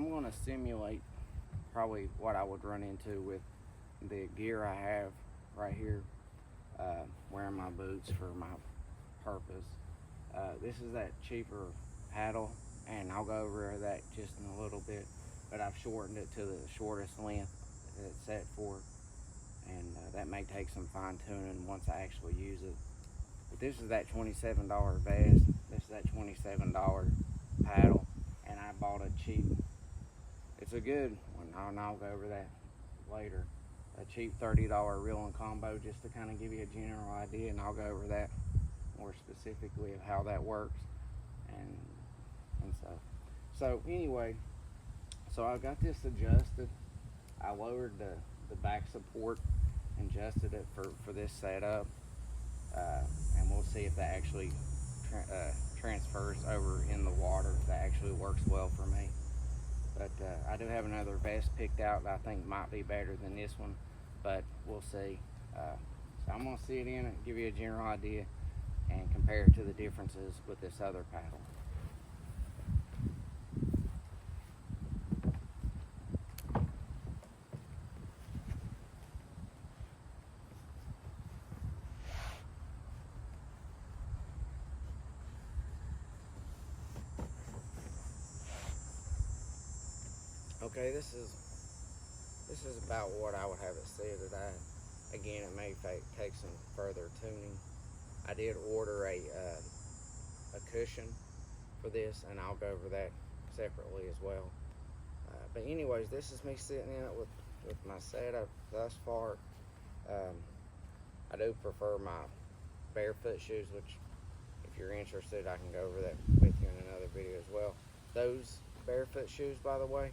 I'm going to simulate probably what I would run into with the gear I have right here, wearing my boots for my purpose. This is that cheaper paddle, and I'll go over that just in a little bit, but I've shortened it to the shortest length that it's set for, and that may take some fine tuning once I actually use it. But this is that $27 vest, this is that $27 paddle, and I bought a cheap, it's a good one, and I'll go over that later, a cheap $30 reeling combo, just to kind of give you a general idea, and I'll go over that more specifically of how that works and stuff. So anyway, so I got this adjusted. I lowered the back support and adjusted it for this setup, and we'll see if that actually transfers over in the water. That actually works well for me. But I do have another vest picked out that I think might be better than this one, but we'll see. So I'm going to sit in it, give you a general idea, and compare it to the differences with this other paddle. Okay, this is about what I would have it set at. Again, it may take some further tuning. I did order a cushion for this, and I'll go over that separately as well. But anyways, this is me sitting in it with my setup thus far. I do prefer my barefoot shoes, which if you're interested, I can go over that with you in another video as well. Those barefoot shoes, by the way,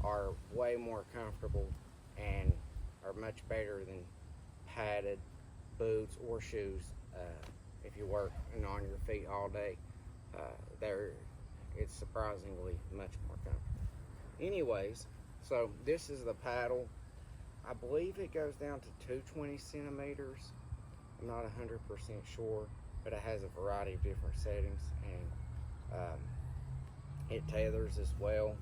are way more comfortable and are much better than padded boots or shoes. If you work on your feet all day, it's surprisingly much more comfortable. Anyways, so this is the paddle. I believe it goes down to 220 centimeters. I'm not 100% sure, but it has a variety of different settings, and it tethers as well.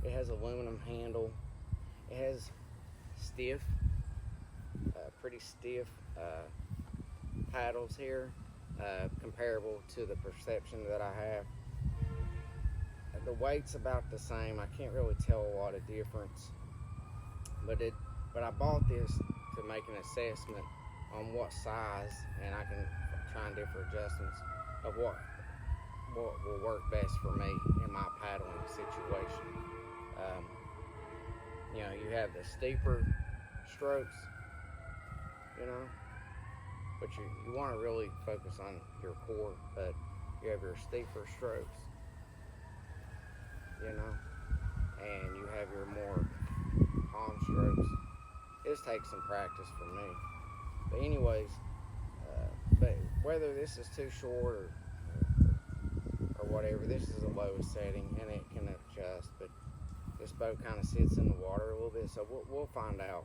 It has aluminum handle. It has stiff, pretty stiff paddles here, comparable to the perception that I have. The weight's about the same. I can't really tell a lot of difference, but I bought this to make an assessment on what size, and I can try and different adjustments of what will work best for me in my paddling situation. You know, you have the steeper strokes, you know, but you want to really focus on your core, but you have your steeper strokes, you know, and you have your more calm strokes. This takes some practice for me. But anyways, but whether this is too short or whatever, this is the lowest setting, and it can adjust, but this boat kind of sits in the water a little bit, so we'll find out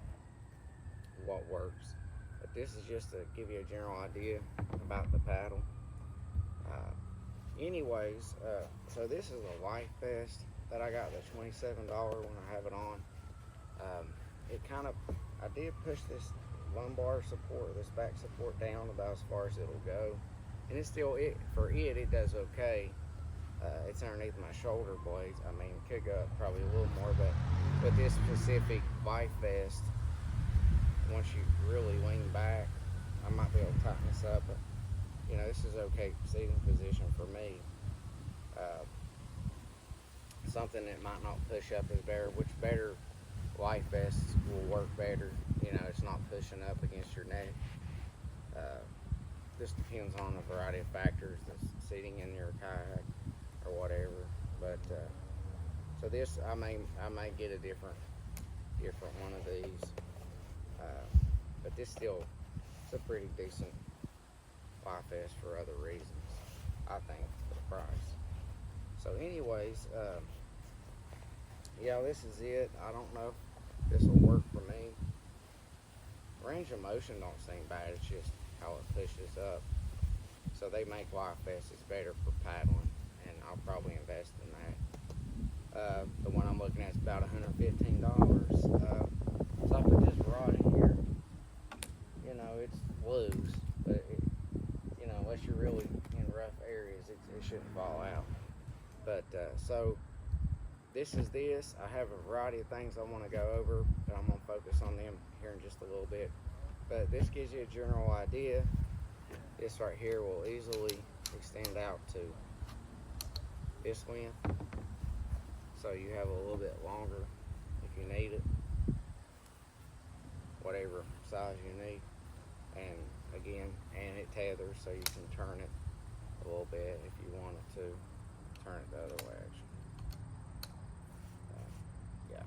what works. But this is just to give you a general idea about the paddle. Anyways, so this is a life vest that I got, the $27 when I have it on. I did push this lumbar support, this back support down about as far as it'll go, and it's still, it does okay. It's underneath my shoulder blades. I mean, it could go up probably a little more, but with this specific life vest, once you really lean back, I might be able to tighten this up, but you know, this is okay seating position for me. Something that might not push up is better, which better life vests will work better. You know, it's not pushing up against your neck. This depends on a variety of factors, the seating in your kayak or whatever. But so this, I may get a different one of these. But this still, it's a pretty decent life vest for other reasons, I think, for the price. So anyways, yeah, this is it. I don't know if this will work for me. Range of motion don't seem bad, it's just how it pushes up. So they make life vests better for paddling, and I'll probably invest in that. The one I'm looking at is about $115. So I put this rod in here. You know, it's loose, but unless you're really in rough areas, it shouldn't fall out. But so this is this. I have a variety of things I want to go over, but I'm going to focus on them here in just a little bit. But this gives you a general idea. This right here will easily extend out to this length, so you have a little bit longer if you need it, whatever size you need. And again, and it tethers, so you can turn it a little bit if you wanted to. Turn it the other way, actually. Yeah,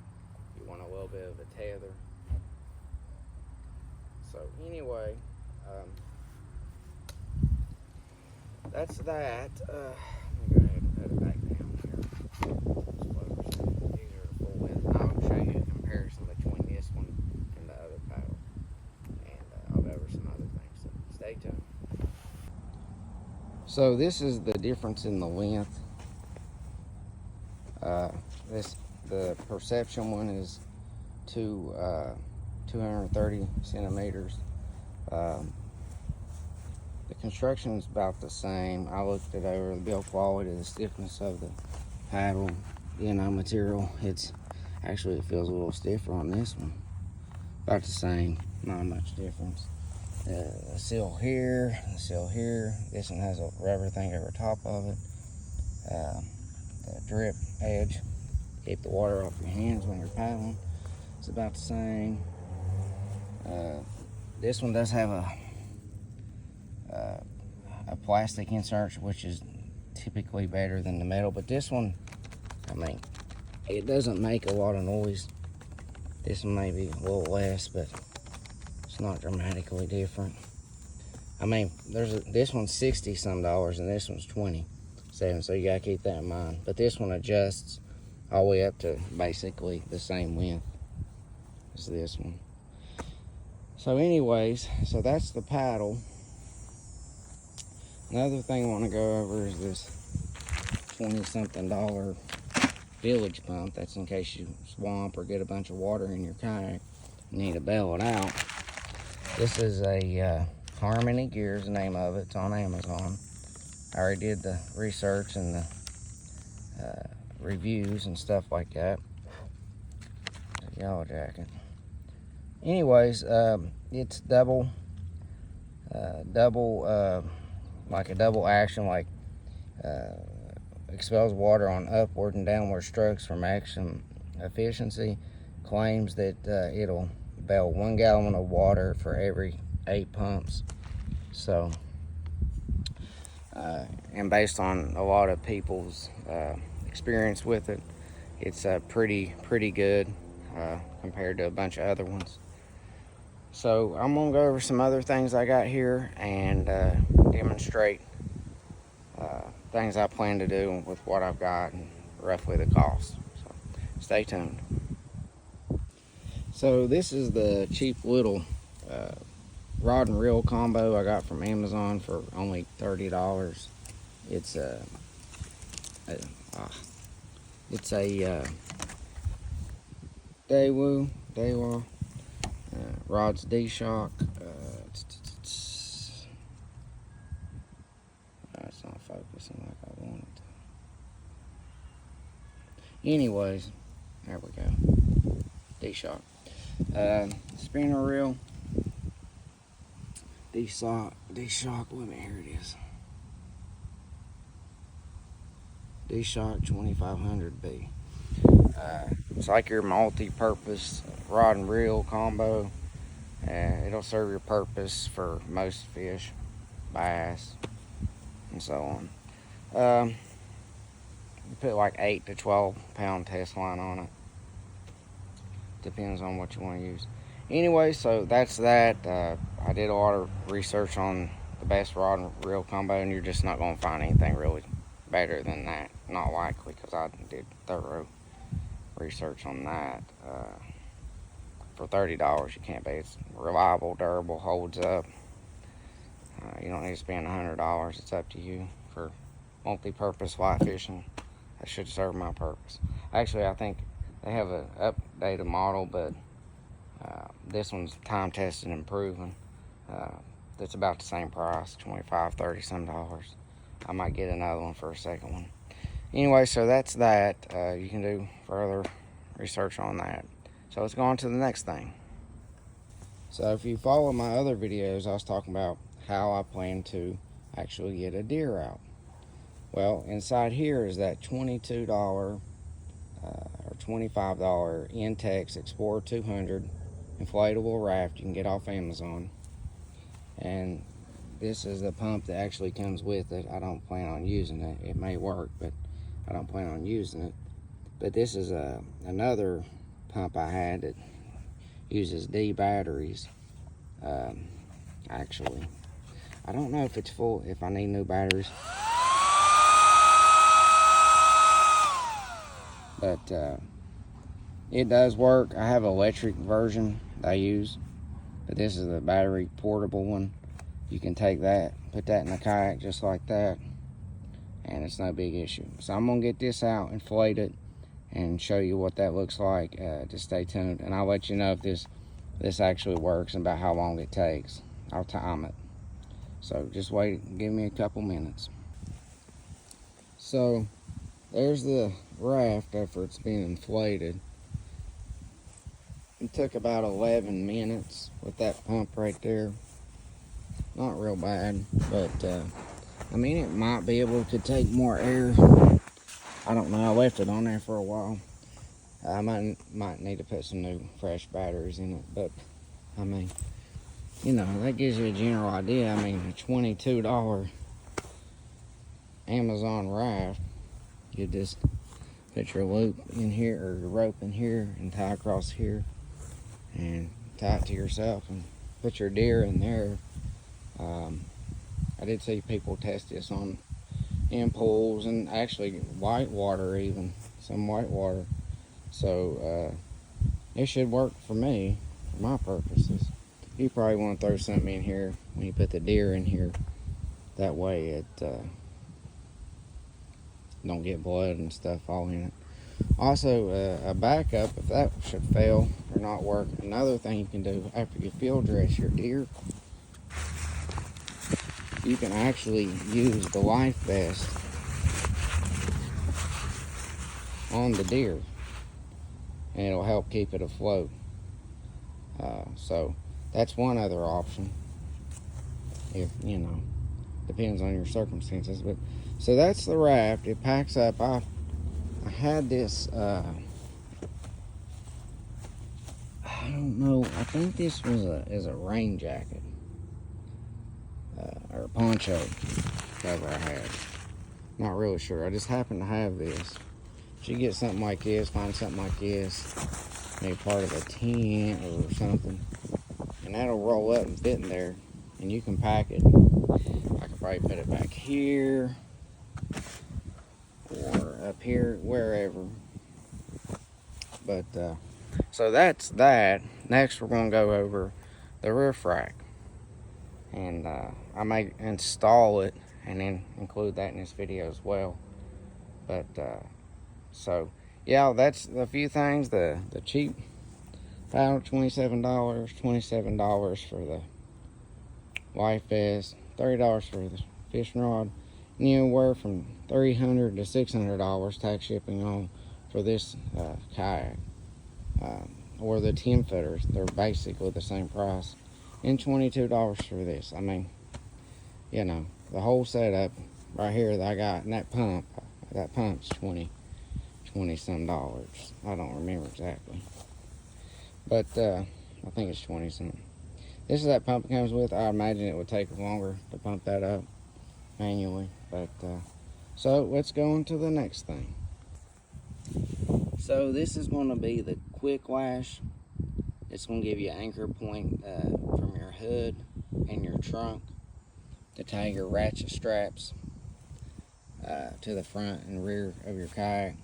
you want a little bit of a tether. So anyway, that's that. Let me go ahead and put it back down here. These are full width. I'll show you a comparison between this one and the other paddle, and I'll go over some other things. So stay tuned. So this is the difference in the length. The Perception one is 230 centimeters. The construction is about the same. I looked it over, the build quality, the stiffness of the paddle, material. It feels a little stiffer on this one. About the same, not much difference. The seal here, the seal here. This one has a rubber thing over top of it. The drip edge, keep the water off your hands when you're paddling. It's about the same. This one does have a plastic insert, which is typically better than the metal, but this one, it doesn't make a lot of noise. This one may be a little less, but it's not dramatically different. This one's $60 some and this one's $27, so you gotta keep that in mind. But this one adjusts all the way up to basically the same length as this one. So anyways, so that's the paddle. Another thing I want to go over is this $20-something village pump. That's in case you swamp or get a bunch of water in your kayak, you need to bail it out. This is a Harmony Gear is the name of it. It's on Amazon. I already did the research and the reviews and stuff like that. It's a yellow jacket. Anyways, it's double like a double action, like expels water on upward and downward strokes for maximum efficiency. Claims that it'll bail 1 gallon of water for every 8 pumps. So, and based on a lot of people's experience with it, it's pretty good compared to a bunch of other ones. So I'm gonna go over some other things I got here and demonstrate things I plan to do with what I've got and roughly the cost. So stay tuned. So this is the cheap little rod and reel combo I got from Amazon for only $30. It's a Daiwa rods D-Shock. It's not focusing like I want it to. Anyways, there we go. D-Shock. Spinner reel. D-Shock, wait a minute, here it is. D-Shock 2500B. It's like your multi-purpose rod and reel combo. It'll serve your purpose for most fish, bass, and so on. You put like 8 to 12 pound test line on it. Depends on what you want to use. Anyway, so that's that. I did a lot of research on the best rod and reel combo, and you're just not going to find anything really better than that. Not likely, because I did thorough research on that. For $30, you can't beat it. It's reliable, durable, holds up. You don't need to spend $100. It's up to you for multi-purpose fly fishing. that should serve my purpose. Actually, I think they have an updated model, but this one's time tested and proven. It's about the same price, $25, $30 some. I might get another one for a second one. Anyway, so that's that. You can do further research on that. So let's go on to the next thing. So if you follow my other videos, I was talking about how I plan to actually get a deer out. Well, inside here is that $22 or $25 Intex Explorer 200 inflatable raft you can get off Amazon. And this is the pump that actually comes with it. I don't plan on using it. It may work, but I don't plan on using it. But this is another pump I had that uses D batteries. Actually, I don't know if it's full, if I need new batteries. But it does work. I have an electric version that I use, but this is the battery portable one. You can take that, put that in the kayak just like that, and it's no big issue. So I'm gonna get this out, inflate it, and show you what that looks like. Just stay tuned, and I'll let you know if this actually works and about how long it takes. I'll time it. So just wait, give me a couple minutes. So there's the raft after it's been inflated. It took about 11 minutes with that pump right there. Not real bad, but I mean, it might be able to take more air. I don't know. I left it on there for a while. I might need to put some new fresh batteries in it, but I mean, you know, that gives you a general idea. I mean, a $22 Amazon raft, you just put your loop in here or your rope in here and tie across here and tie it to yourself and put your deer in there. I did see people test this on in pools and actually whitewater, even some whitewater. So it should work for me, for my purposes. You probably want to throw something in here when you put the deer in here. That way it don't get blood and stuff all in it. Also, a backup, if that should fail or not work, another thing you can do after you field dress your deer, you can actually use the life vest on the deer, and it'll help keep it afloat. So that's one other option, if you know, depends on your circumstances. But so that's the raft. It packs up. I had this I don't know, I think this was a rain jacket or a poncho cover I had. Not really sure. I just happened to have this. If you get something like this, find something like this, maybe part of a tent or something, and that'll roll up and fit in there, and you can pack it. I could probably put it back here or up here, wherever. But so that's that. Next we're going to go over the roof rack, and I may install it and then include that in this video as well. But so yeah, that's a few things. The cheap paddle, $27 for the life vest, $30 for the fishing rod, and anywhere from $300 to $600 tax shipping on for this kayak, or the 10 footers. They're basically the same price, and $22 for this. I mean, you know, the whole setup right here that I got, and that pump's 20 some dollars. I don't remember exactly, but I think it's 20 something. This is that pump it comes with. I imagine it would take longer to pump that up manually, but so let's go on to the next thing. So this is going to be the quick lash. It's going to give you an anchor point from your hood and your trunk to tie your ratchet straps to the front and rear of your kayak.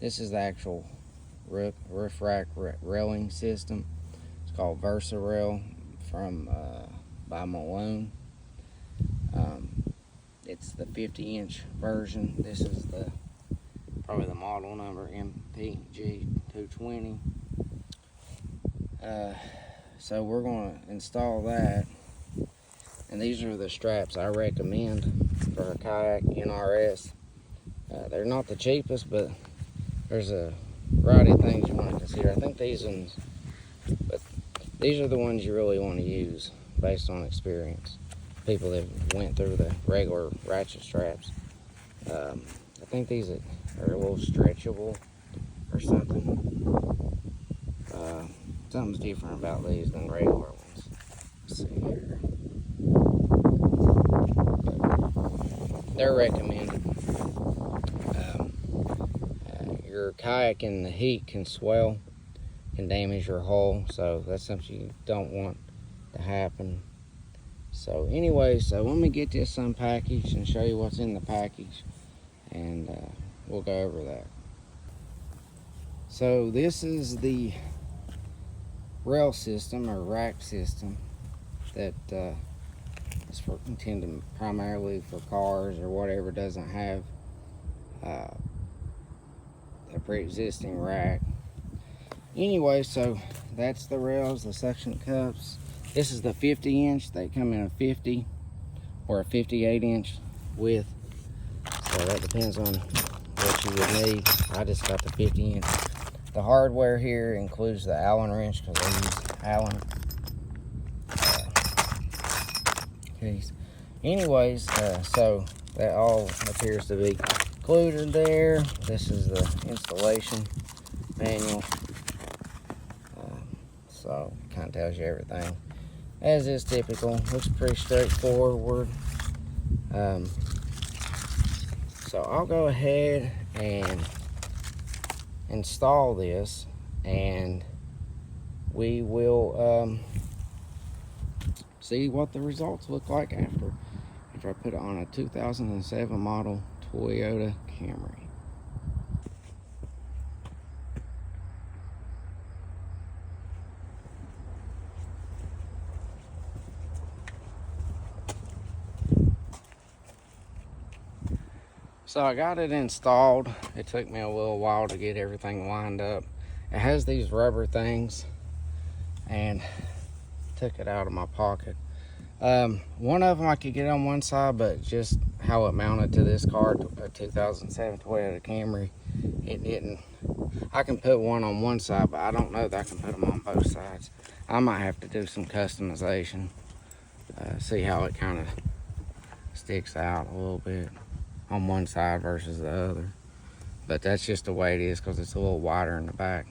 This is the actual roof rack railing system. It's called Versa Rail from by Malone. It's the 50-inch version. This is the probably the model number, MPG220. So we're going to install that, and these are the straps I recommend for a kayak NRS. They're not the cheapest, but there's a variety of things you want to consider. I think these ones, but these are the ones you really want to use based on experience. People that went through the regular ratchet straps. I think these are a little stretchable or something. Something's different about these than regular ones. Let's see here. They're recommended. Your kayak in the heat can swell, can damage your hull, so that's something you don't want to happen. So anyway, so let me get this unpackaged and show you what's in the package, and we'll go over that. So this is the rail system or rack system that is intended primarily for cars or whatever doesn't have a pre-existing rack. Anyway, so that's the rails, the suction cups. This is the 50-inch. They come in a 50 or a 58-inch width, so that depends on what you would need. I just got the 50-inch. The hardware here includes the Allen wrench, because I use Allen keys. Anyways, so that all appears to be included there. This is the installation manual, so it kind of tells you everything, as is typical. Looks pretty straightforward. So I'll go ahead and install this, and we will see what the results look like after I put it on a 2007 model Toyota Camry. So I got it installed. It took me a little while to get everything lined up. It has these rubber things, and took it out of my pocket. One of them I could get on one side, but just how it mounted to this car, a 2007 Toyota Camry, it didn't. I can put one on one side, but I don't know that I can put them on both sides. I might have to do some customization, see how it kind of sticks out a little bit on one side versus the other. But that's just the way it is, because it's a little wider in the back.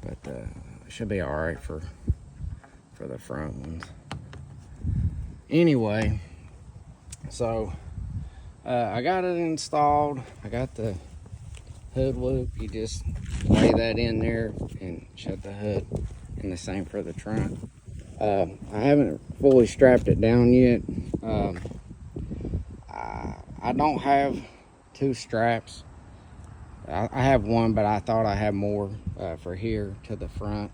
But it should be all right for the front ones. Anyway, so I got it installed. I got the hood loop. You just lay that in there and shut the hood, and the same for the trunk. I haven't fully strapped it down yet. I don't have two straps. I have one, but I thought I had more for here to the front.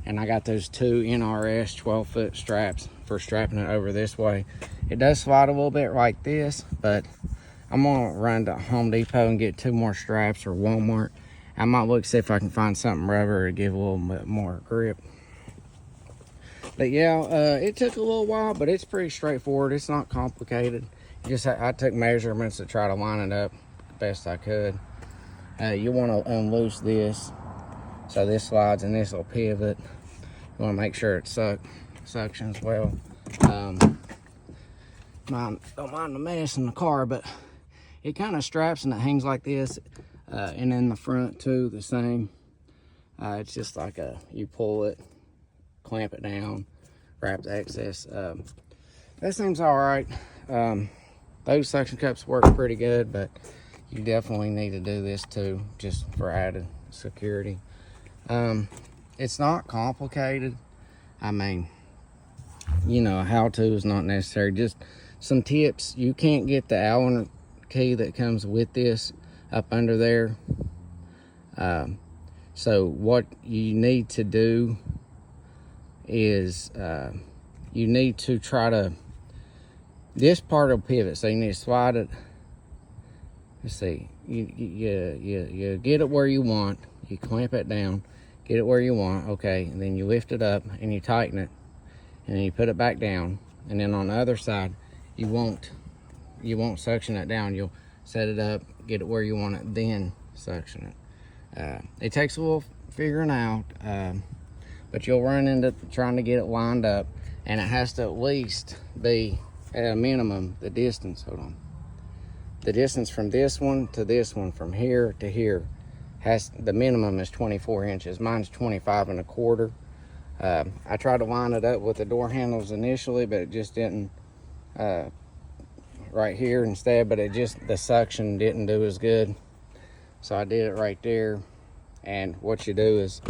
And I got those two NRS 12-foot straps for strapping it over this way. It does slide a little bit like this, but I'm gonna run to Home Depot and get two more straps, or Walmart. I might look, see if I can find something rubber to give a little bit more grip. But yeah, it took a little while, but it's pretty straightforward. It's not complicated. I took measurements to try to line it up the best I could. You want to unloose this, so this slides and this will pivot. You want to make sure it suctions well. Don't mind the mess in the car, but it kind of straps and it hangs like this, and in the front too, the same. It's just like you pull it, clamp it down, wrap the excess. That seems all right. Those suction cups work pretty good, but you definitely need to do this too, just for added security. It's not complicated. I mean, you know, how-to is not necessary. Just some tips. You can't get the Allen key that comes with this up under there. So what you need to do is you need to try to, this part will pivot, so you need to slide it let's see, you get it where you want, you clamp it down, get it where you want, okay, and then you lift it up and you tighten it, and then you put it back down, and then on the other side, you won't suction it down. You'll set it up, get it where you want it, then suction it. It takes a little figuring out, but you'll run into trying to get it lined up, and it has to at least be at a minimum the distance. Hold on. The distance from this one to this one, from here to here, the minimum is 24 inches. Mine's 25 and a quarter. I tried to line it up with the door handles initially, but it just didn't. Right here instead, but the suction didn't do as good. So I did it right there. And what you do is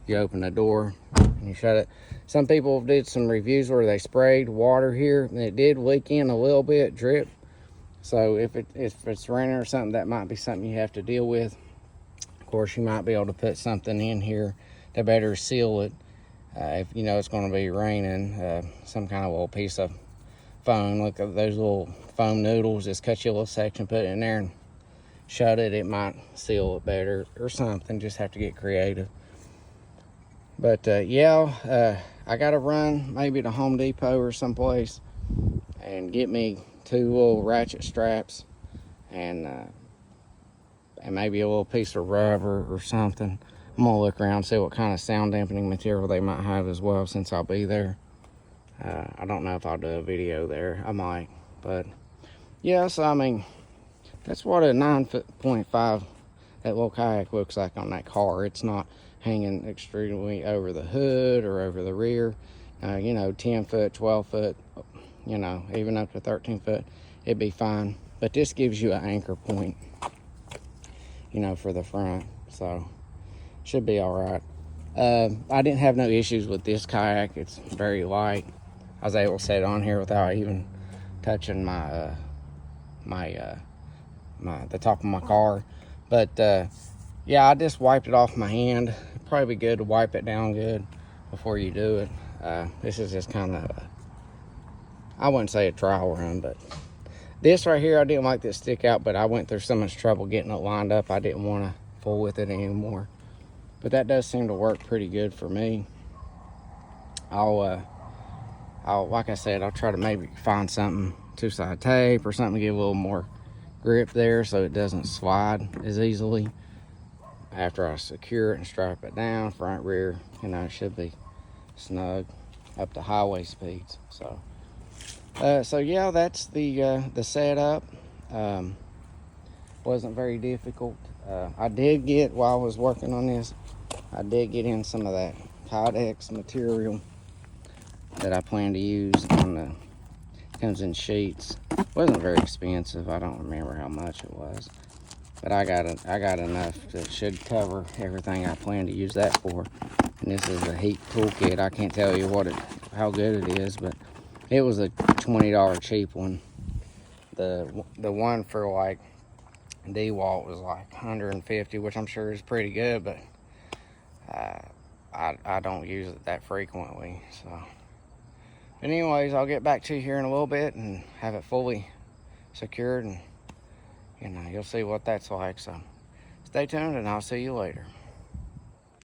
you open the door and you shut it. Some people did some reviews where they sprayed water here, and it did leak in a little bit, drip. So if it's raining or something, that might be something you have to deal with. Of course, you might be able to put something in here to better seal it. If you know it's going to be raining, some kind of little piece of foam. Look at those little foam noodles. Just cut you a little section, put it in there, and shut it. It might seal it better or something. Just have to get creative. But yeah, I gotta run maybe to Home Depot or someplace and get me 2 little ratchet straps and maybe a little piece of rubber or something. I'm gonna look around, see what kind of sound dampening material they might have as well, since I'll be there. I don't know if I'll do a video there. I might, but yeah. So I mean, that's what a 9.5 that little kayak looks like on that car. It's not hanging extremely over the hood or over the rear. You know, 10 foot, 12 foot, you know, even up to 13 foot, it'd be fine. But this gives you an anchor point, you know, for the front. So should be all right. I didn't have no issues with this kayak. It's very light. I was able to set it on here without even touching the top of my car. But yeah, I just wiped it off my hand. It'd probably be good to wipe it down good before you do it. This is just kind of, I wouldn't say a trial run, but this right here, I didn't like this stick out, but I went through so much trouble getting it lined up, I didn't want to fool with it anymore. But that does seem to work pretty good for me. I'll, like I said, I'll try to maybe find something, 2-side tape or something to give a little more grip there so it doesn't slide as easily. After I secure it and strap it down, front, rear, you know, it should be snug up to highway speeds. So yeah, that's the setup. Wasn't very difficult. I did get, while I was working on this, I did get in some of that Kydex material that I plan to use on the, comes in sheets. Wasn't very expensive. I don't remember how much it was, but I got enough that should cover everything I plan to use that for. And this is a heat toolkit. I can't tell you how good it is, but it was a $20 cheap one. The one for like DeWalt was like $150, which I'm sure is pretty good, but I don't use it that frequently. So, but anyways, I'll get back to you here in a little bit and have it fully secured, and you know, you'll see what that's like. So stay tuned, and I'll see you later.